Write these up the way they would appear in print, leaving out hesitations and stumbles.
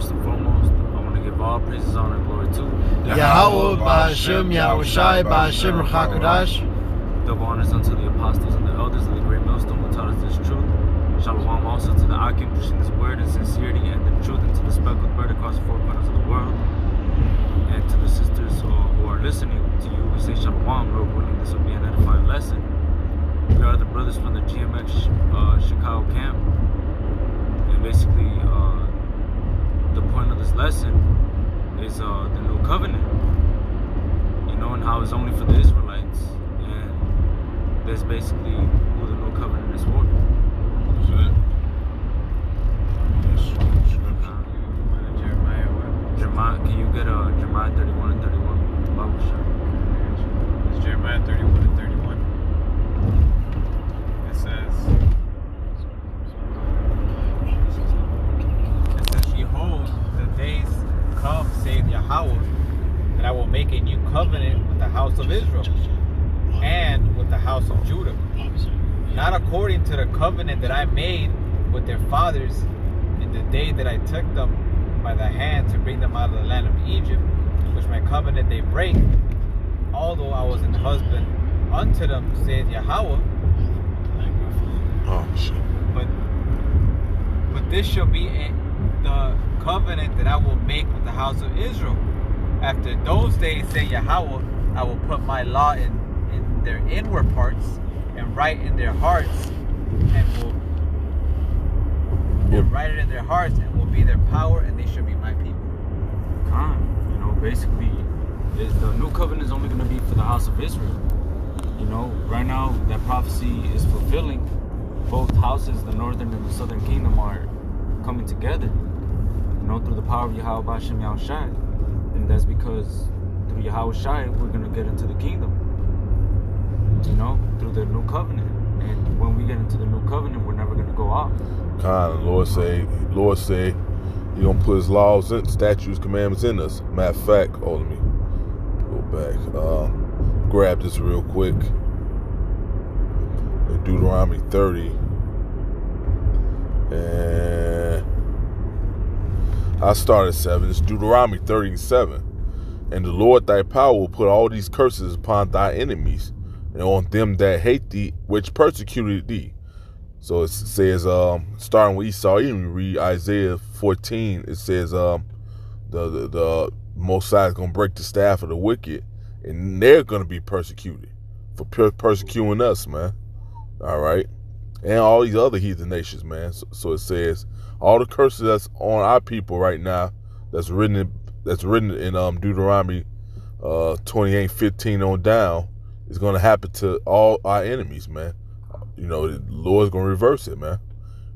first and foremost, I want to give all praises, honor, and glory to Yahweh, Ba'Hashem, Yahushai, Ba'Hashem, Ruach Double honors unto the apostles and the elders of the great millstone who taught us this truth. Shalom also to the Akim pushing this word in sincerity and the truth into the speckled bird across the four corners of the world. And to the sisters who are listening to you, we say Shalom, Lord willing, this will be an edifying lesson. We are the brothers from the GMX Chicago camp. And basically, the point of this lesson is the new covenant. You know, and how it's only for the Israelites. And that's basically who the new covenant is for. Jeremiah, can you get Jeremiah 31 and 31? Bible shot. It's Jeremiah 31 and 31. It says, Behold, the days come, saith Yahweh, that I will make a new covenant with the house of Israel and with the house of Judah, not according to the covenant that I made with their fathers in the day that I took them by the hand to bring them out of the land of Egypt, which my covenant they break, although I was an husband unto them, saith Yahweh. Oh, shit. But this shall be the covenant that I will make with the house of Israel. After those days, say Yahweh, I will put my law in their inward parts and write in their hearts, and will write it in their hearts, and will be their power, and they shall be my people. You know, basically, the new covenant is only going to be for the house of Israel. You know, right now, that prophecy is fulfilling. Both houses, the northern and the southern kingdom, are coming together. You know, through the power of Yahweh Ba'Hashem Yahushai. And that's because through Yahushai, we're going to get into the kingdom. You know, through the new covenant. And when we get into the new covenant, we're never going to go off. Lord say, He gonna put His laws, and statutes, commandments in us. Matter of fact, let me go back. Grab this real quick. In Deuteronomy 30, and I start at 7. It's Deuteronomy 30 and 7. And the Lord thy power will put all these curses upon thy enemies, and on them that hate thee, which persecuted thee. So it says, starting with Esau, even read Isaiah 14, it says, the Most High is going to break the staff of the wicked, and they're going to be persecuted for persecuting us, man. All right. And all these other heathen nations, man. So it says, all the curses that's on our people right now, that's written in Deuteronomy 28:15 on down, is going to happen to all our enemies, man. You know, the Lord's going to reverse it, man.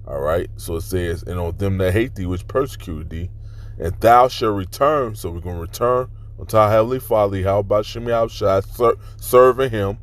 All right. So it says, and on them that hate thee, which persecuted thee, and thou shalt return. So we're going to return unto our Heavenly Father, how about Shem Yahushai, serving Him,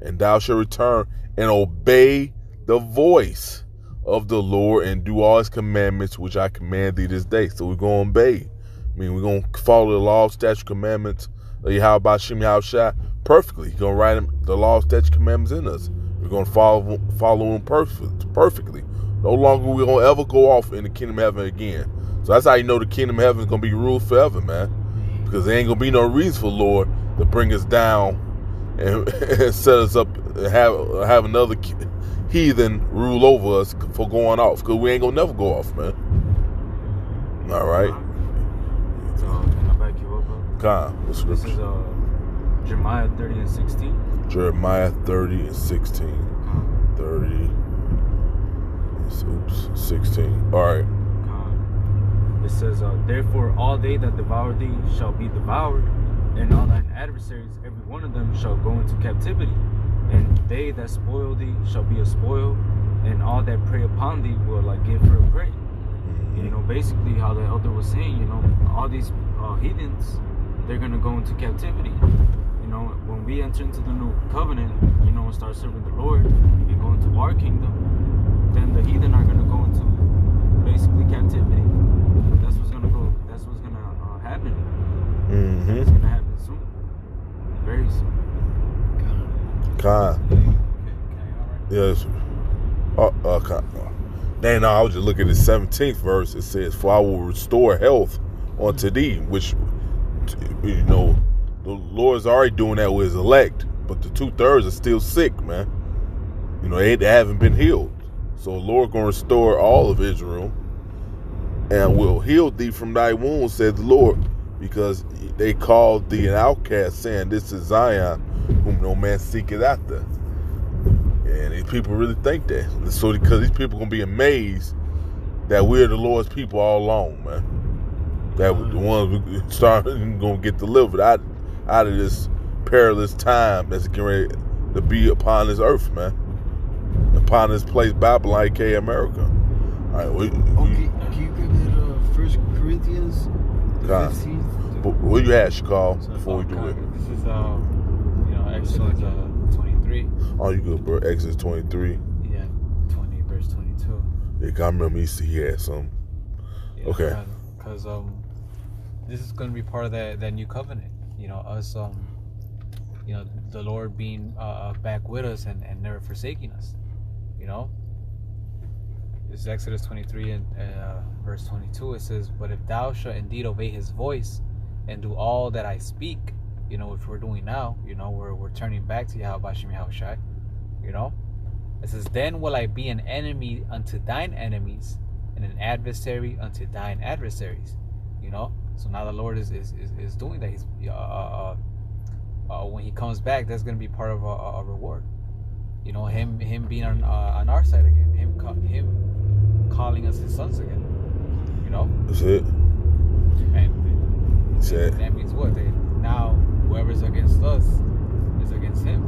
and thou shalt return and obey the voice of the Lord and do all His commandments, which I command thee this day. So we're going to obey. I mean, we're going to follow the law, statute, commandments of Yahweh Shem Yahushai perfectly. He's going to write the law, statute, commandments in us. We're going to follow Him perfectly. No longer we're going to ever go off in the kingdom of heaven again. So that's how you know the kingdom of heaven is going to be ruled forever, man. Because there ain't going to be no reason for the Lord to bring us down and set us up and have another heathen rule over us for going off. Because we ain't going to never go off, man. All right. So, can I back you up, bro? This is Jeremiah 30 and 16. Jeremiah 30 and 16. 30. 16. All right. It says, therefore all they that devour thee shall be devoured, and all thine adversaries, every one of them, shall go into captivity. And they that spoil thee shall be a spoil, and all that prey upon thee will give for a prey. You know, basically how the elder was saying, you know, all these heathens, they're going to go into captivity. You know, when we enter into the new covenant, you know, and start serving the Lord and go into our kingdom, then the heathen are going to go into basically captivity. That's what's going to happen. Mm-hmm. It's going to happen soon. Very soon. Yes. And I was just looking at the 17th verse. It says, "For I will restore health unto thee," which, you know, the Lord's already doing that with his elect, but the 2/3 are still sick, man. You know, they haven't been healed. So the Lord gonna restore all of Israel, and will heal thee from thy wounds, said the Lord, because they called thee an outcast, saying, "This is Zion, whom no man seeketh after." And these people really think that. So because these people gonna be amazed that we're the Lord's people all along, man. That the ones we started gonna get delivered out of this perilous time that's getting ready to be upon this earth, man. Upon this place, Babylon, aka America. All right, can you give it 1 Corinthians 15? What you had, Shakal, before we do it? This is Exodus 23. Oh, you good, bro? Exodus 23. Yeah, 20 verse 22. Yeah, I remember he had some. Yeah, okay. Because this is going to be part of that new covenant. You know, us, you know, the Lord being back with us and never forsaking us. You know, this is Exodus 23 and verse 22. It says, "But if thou shalt indeed obey his voice and do all that I speak," you know, which we're doing now, you know, we're turning back to Yahweh Shem Yahushai, you know, it says, "Then will I be an enemy unto thine enemies and an adversary unto thine adversaries." You know, so now the Lord is doing that. He's when he comes back, that's going to be part of a reward. You know, him being on our side again, him calling us his sons again. You know, that's it. And that means what? Now whoever's against us is against him.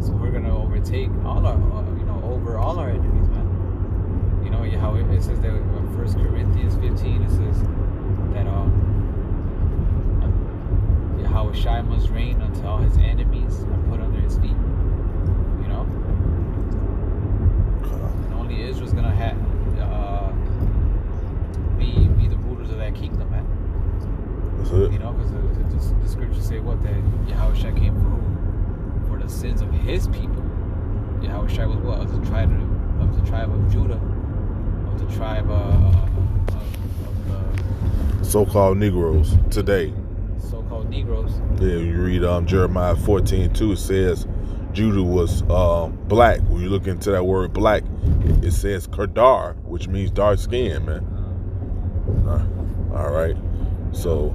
So we're gonna overtake all our, over all our enemies, man. You know how it says that in 1 Corinthians 15, it says that Yahushua must reign until all his enemies are put under his feet. You know, and only Israel's gonna be the rulers of that kingdom, man. That's it. You know, because the scriptures say what, that Yahushua came for the sins of his people. Yahushua was what, of the tribe of Judah, of the tribe of the so-called Negroes today. So-called Negroes. Yeah, you read Jeremiah 14:2. It says Judah was black. When you look into that word black, it says Kedar, which means dark skin, man. All right, so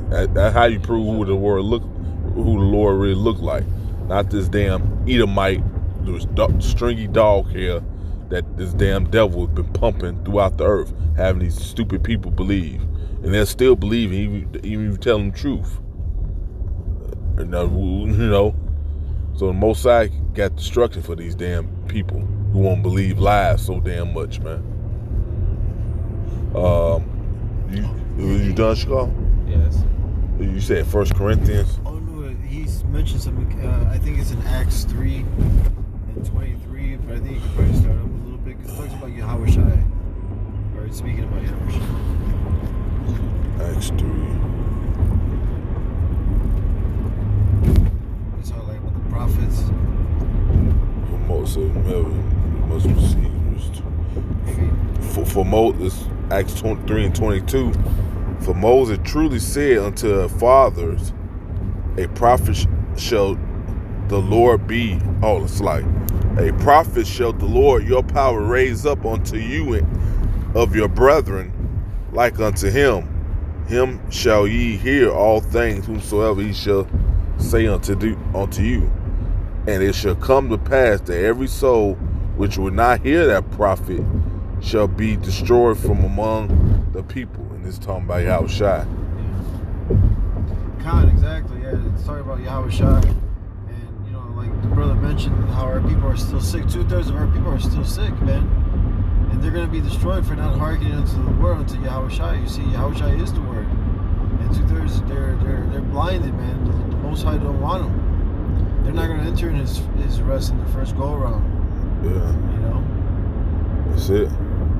that's how you prove who the Lord really looked like. Not this damn Edomite, this stringy dog hair that this damn devil has been pumping throughout the earth, having these stupid people believe, and they're still believing even if you tell them the truth. You know, so the Most High got destruction for these damn people who won't believe lies so damn much, man. You done, Shakal? Yes. You said 1 Corinthians? Oh no, he's mentioned something. I think it's in Acts 3 and 23, but I think you can probably start up a little bit because it talks about Yahushai, or it's speaking about Yahushai. Acts 3. It's all like about the prophets. For Moses, must receive. For Moses, Acts 3 and 22. For Moses truly said unto her fathers, a prophet shall the Lord be. Oh, it's like a prophet shall the Lord your power raise up unto you of your brethren, like unto him. Him shall ye hear all things whomsoever he shall say unto you. And it shall come to pass that every soul which will not hear that prophet shall be destroyed from among the people. And it's talking about Yahushua. Exactly, yeah. It's talking about Yahushua. And, you know, like the brother mentioned, how our people are still sick. 2/3 of our people are still sick, man. And they're going to be destroyed for not hearkening unto the word, unto Yahushua. You see, Yahushua is the word. And 2/3, they're blinded, man. The Most High don't want them. They're not going to enter in his rest in the first go-around. Yeah. You know? That's it.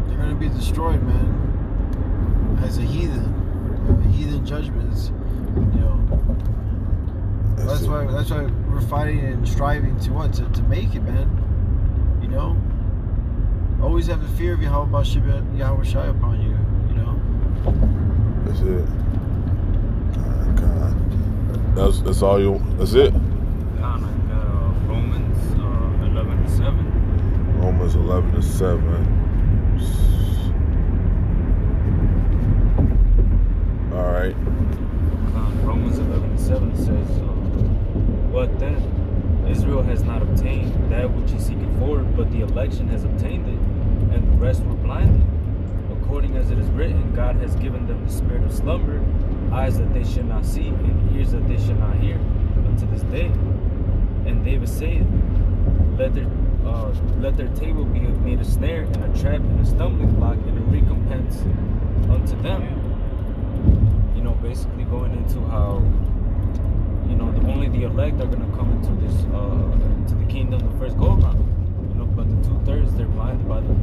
They're going to be destroyed, man. As a heathen. Heathen judgments. You know. That's why we're fighting and striving to what? To make it, man. You know? Always always have the fear of Yahweh Shai upon you. You know. That's it. That's all you. That's it. Con, I got Romans 11:7. Romans 11:7. All right. Romans 11:7 says, "What then? Israel has not obtained that which he seeketh for, but the election has obtained it, and the rest were blinded. According as it is written, God has given them the spirit of slumber, eyes that they should not see, and ears that they should not hear, unto this day. And David saith, let their table be made a snare and a trap and a stumbling block and a recompense unto them." You know, basically going into how, you know, only the elect are going to come into this, to the kingdom the first go around. You know, but the 2/3 they're blinded by the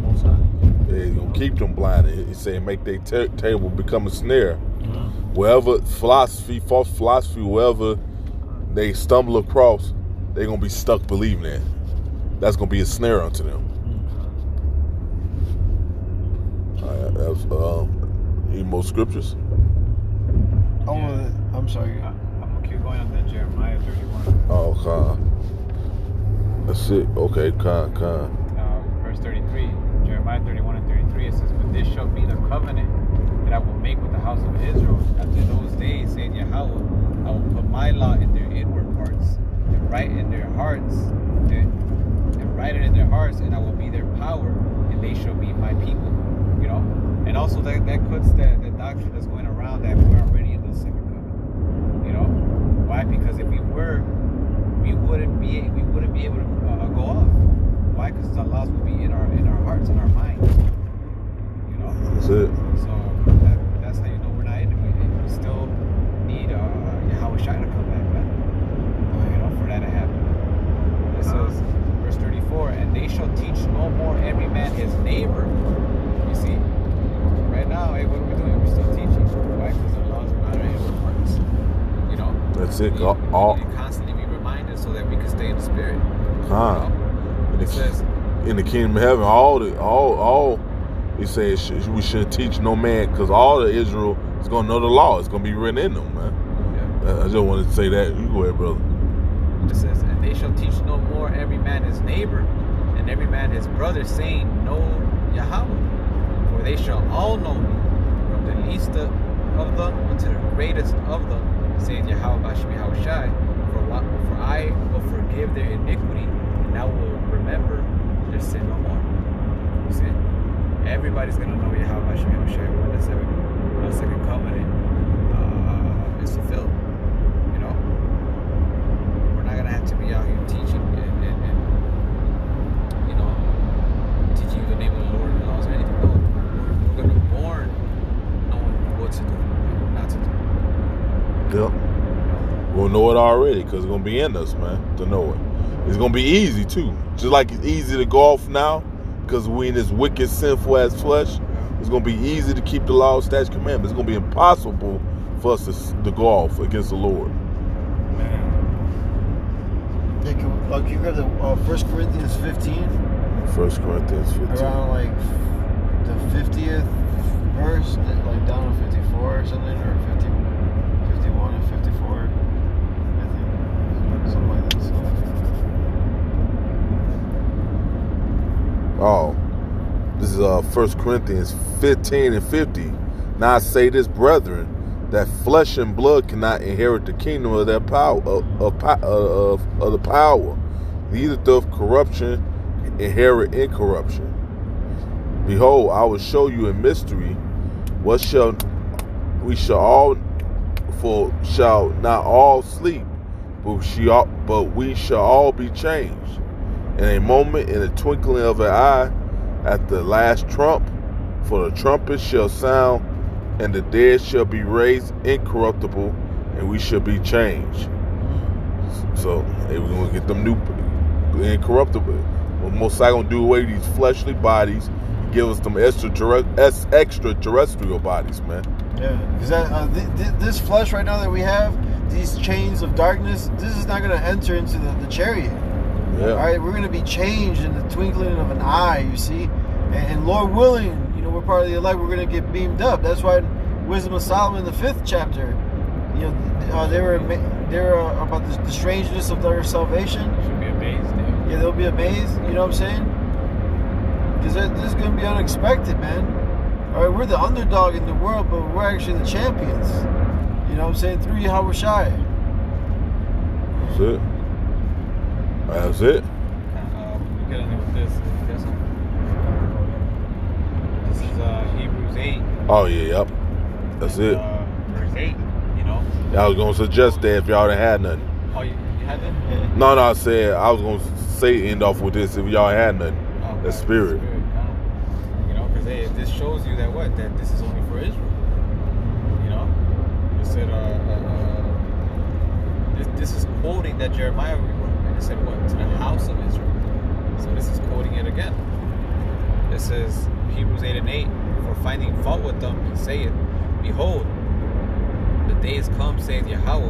Most High. Yeah, he's gonna keep them blinded. He's saying make their table become a snare. Wherever false philosophy, wherever they stumble across, they're gonna be stuck believing that. That's gonna be a snare unto them. That was need more scriptures. I'm sorry. I'm gonna keep going on that Jeremiah 31. Oh, that's it. Okay, Verse 33, Jeremiah 31 and 33, it says, "But this shall be the covenant that I will make with the house of Israel. After those days, saith Yahweh, I will put my law in their inward parts, and write it in their hearts, and I will be their power, and they shall be my people." You know, and also that puts that doctrine that's going around that we're already in the second covenant. You know, why? Because if we were, we wouldn't be able to go off. Why? Because the laws will be in our hearts and our minds. You know. That's it. So that's how you know we're not in it. We still need Yahweh Shai to come back, man. You know, for that to happen. It says, verse 34, "And they shall teach no more every man his neighbor." You see, right now, hey, what are we doing? We're still teaching. Why? Because the laws are not in our hearts. You know. That's it. We need to constantly be reminded so that we can stay in the spirit. You know? It says in the kingdom of heaven, all he says we should teach no man, because all of Israel is gonna know the law. It's gonna be written in them, man. Yeah. I just wanted to say that. You go ahead, brother. It says, "And they shall teach no more every man his neighbor, and every man his brother, saying, Know Yahweh. For they shall all know me, from the least of them unto the greatest of them, saith Yahweh Bashim Yahweh Shai. For I will forgive their iniquity, and I will remember their sin no more." You see, everybody's gonna know Yahweh Bashim Yahweh Shai when the second covenant is fulfilled. You know, we're not gonna have to be out here teaching and you know, teaching the name of the Lord and laws or anything. No, we're gonna be born knowing what to do and not to do. Yep. We'll know it already, because it's going to be in us, man, to know it. It's going to be easy, too. Just like it's easy to go off now, because we in this wicked, sinful ass flesh, it's going to be easy to keep the law, statutes, commandments. It's going to be impossible for us to go off against the Lord. Man. Yeah, can you grab the 1 Corinthians 15? 1 Corinthians 15. Around like the 50th verse, like down to 54 or something, or 51 and 54. Something like that. So. Oh, this is 1 Corinthians 15 and 50. "Now I say this, brethren, that flesh and blood cannot inherit the kingdom of that power of the power. Neither doth corruption inherit incorruption. Behold, I will show you a mystery. What shall not all sleep, but we shall all be changed. In a moment, in the twinkling of an eye, at the last trump, for the trumpet shall sound, and the dead shall be raised incorruptible, and we shall be changed." So, hey, we're going to get them new incorruptible. Well, most likely going to do away with these fleshly bodies and give us them extraterrestrial bodies, man. Yeah, because this flesh right now that we have, these chains of darkness, this is not going to enter into the chariot. Yeah. All right, we're going to be changed in the twinkling of an eye, you see. And Lord willing, you know, we're part of the elect. We're going to get beamed up. That's why Wisdom of Solomon, the 5th chapter, you know, they were about the strangeness of their salvation. Should be amazed, dude. Yeah, they'll be amazed. You know what I'm saying? Because this is going to be unexpected, man. All right, we're the underdog in the world, but we're actually the champions. You know what I'm saying? Through Yahweh Shai. That's it. That's it. We get in there with this. This is Hebrews 8. Oh yeah, yep. That's it. Verse 8, you know. I was gonna suggest that if y'all didn't had nothing. Oh, you had that? Yeah. No, I said I was gonna say end off with this if y'all had nothing. Oh, That spirit. You know, because this shows you that what? That this is only for Israel. You know? It said, this is quoting that Jeremiah wrote. And it said what? To the house of Israel. So this is quoting it again. It says, Hebrews 8 and 8, for finding fault with them, say it, behold, the day is come, saith Yahweh,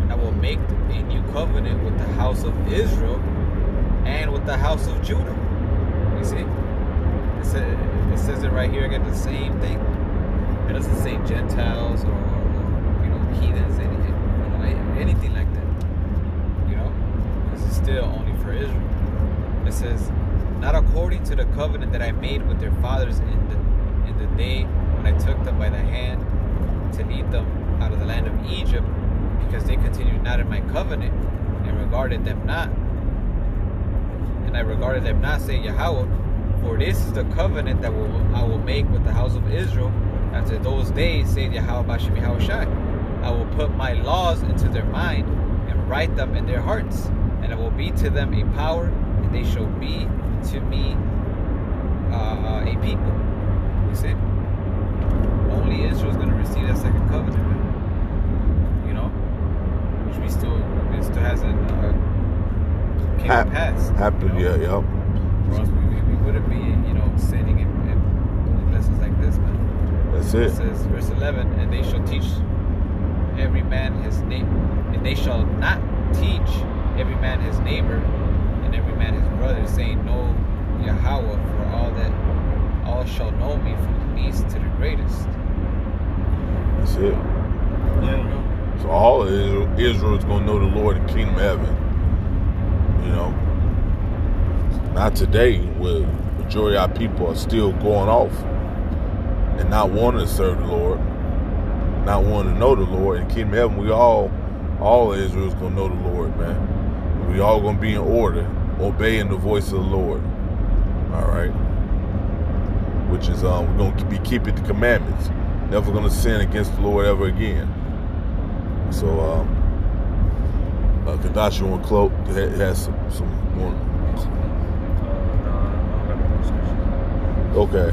and I will make a new covenant with the house of Israel and with the house of Judah. You see? It says it right here again, the same thing. It doesn't say Gentiles or you know, heathens, anything like that. You know? This is still only for Israel. It says, not according to the covenant that I made with their fathers in the day when I took them by the hand to lead them out of the land of Egypt, because they continued not in my covenant and regarded them not. And I regarded them not, say Yahweh, for this is the covenant that I will make with the house of Israel after those days, say Yahweh Bashem Yahweh Shai. I will put my laws into their mind and write them in their hearts, and I will be to them a power, and they shall be to me a people. You see? Only Israel is going to receive that second covenant, man. You know? Which it still hasn't came to pass. Happened, you know? yeah, yep. Or else we wouldn't be, you know, sinning and doing lessons like this, man. That's It it. says, verse 11, and they shall teach every man his name, and they shall not teach every man his neighbor and every man his brother, saying, know Yahweh, for all shall know me from the least to the greatest. That's it. Yeah. So all of Israel is gonna know the Lord in the kingdom of heaven. You know. Not today, where the majority of our people are still going off and not wanting to serve the Lord, not wanting to know the Lord. In the kingdom of heaven, we all of Israel is gonna know the Lord, man. We all gonna be in order, obeying the voice of the Lord. All right. Which is we're gonna be keeping the commandments. Never gonna sin against the Lord ever again. So Kadashi and Cloak has some more. Okay.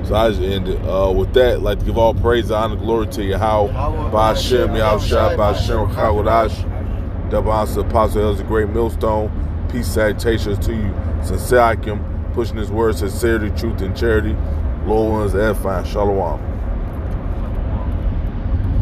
So I just ended. With that, I'd like to give all praise, honor, glory to Yahweh, Ba'ashem, Yahushua, Ba'ashem, Chagadash, double honor to the Apostle Elder, the great millstone. Peace, salutations to you. Sincere Akim, pushing his words, sincerity, truth, and charity. Lord ones, edifying. Shalom.